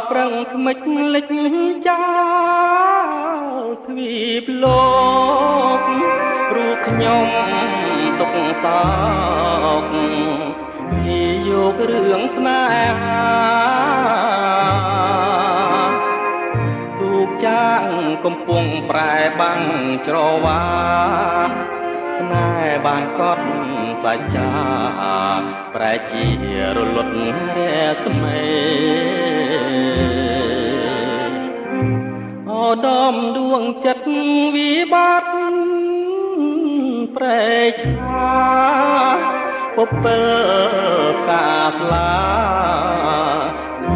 ប្រឹងថ្មិចលិចចាទ្វីបលោកព្រោះខ្ញុំទុកសោកពីយករឿងស្នេហាទូកចាងកំពុងប្រែបាំងច្រវាស្នេហ៍បានកត់សច្ចាប្រែជារលត់រស្មីអូដំដួងចិត្តវិបត្តិប្រែឆាពពើកាស្លា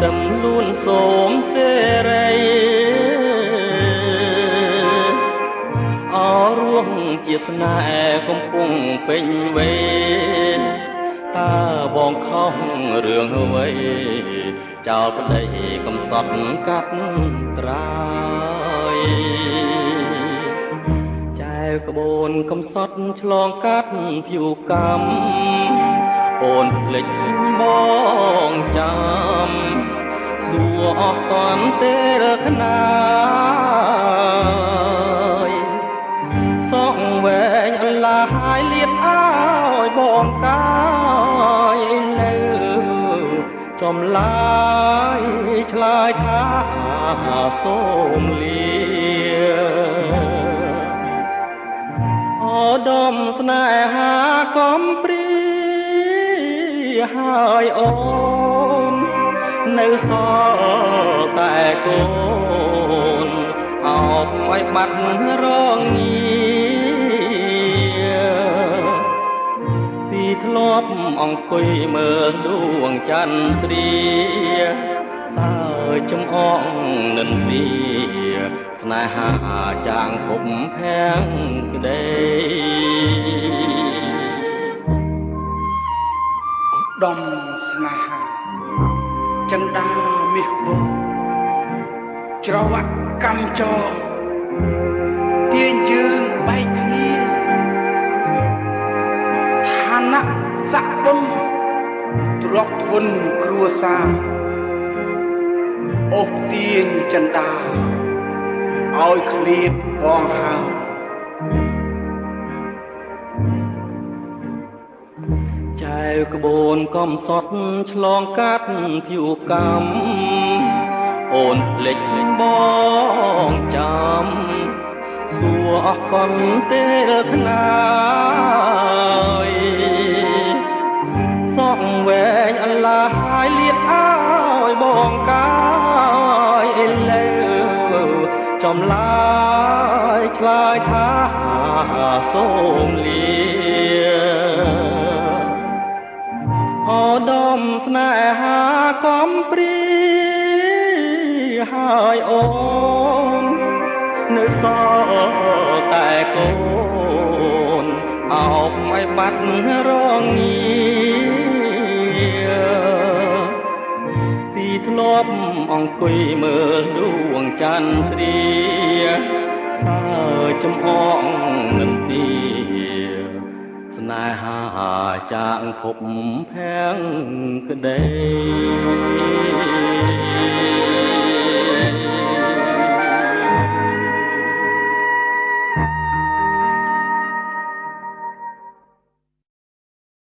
ដឹមលួនសូមសេរីអរួងជាស្នេហ៍កំពុងពេញវេនតើបងខំរឿងអ្វីចោលប្តីកំសត់កាត់ត្រើយចែវក្បូនកំសត់ឆ្លងកាត់ភៀវកម្មអូនភ្លេចបងចាំសួរអស់តន់ទេរកណាយសងវែងអន្លាយលៀតអើយបងកាយនៅចំឡាយឆ្លើយថាសូមលាអូដំស្នេហាកំព្រាហើយអូននៅសល់តែកូនអោបឲ្យបាត់រងងារពីធ្លាប់អង្គុយមើលដួងចន្ទ្រាសើចចំអងនិន្ទាស្នេហាចាងភពភាំងក្ដីដំស្នេហាចិនដាមាសបងច្រវាក់កម្មចងទាញយើងបែកគ្នាឋានៈស័ក្តិបុណ្យទ្រព្យធនគ្រួសារអូសទាញចិនដាឲ្យឃ្លាតបងហើចែវក្បូនកំសត់ឆ្លងកាត់ភៀវកម្មអូនភ្លេចបងចាំសួរអស់កលទេរកណាយសងវែងអន្លាយលៀតអើយបងកាយលើចំឡាយឆ្លើយថាសូមលាអូដំស្នេហាកំព្រាហើយអូននៅសល់តែកូនអោបឲ្យបាត់រងងារពីធ្លាប់អង្គុយមើលដួងចន្ទ្រាសើចំអងនិន្ទាស្នេហាចាងភពភាំងក្ដី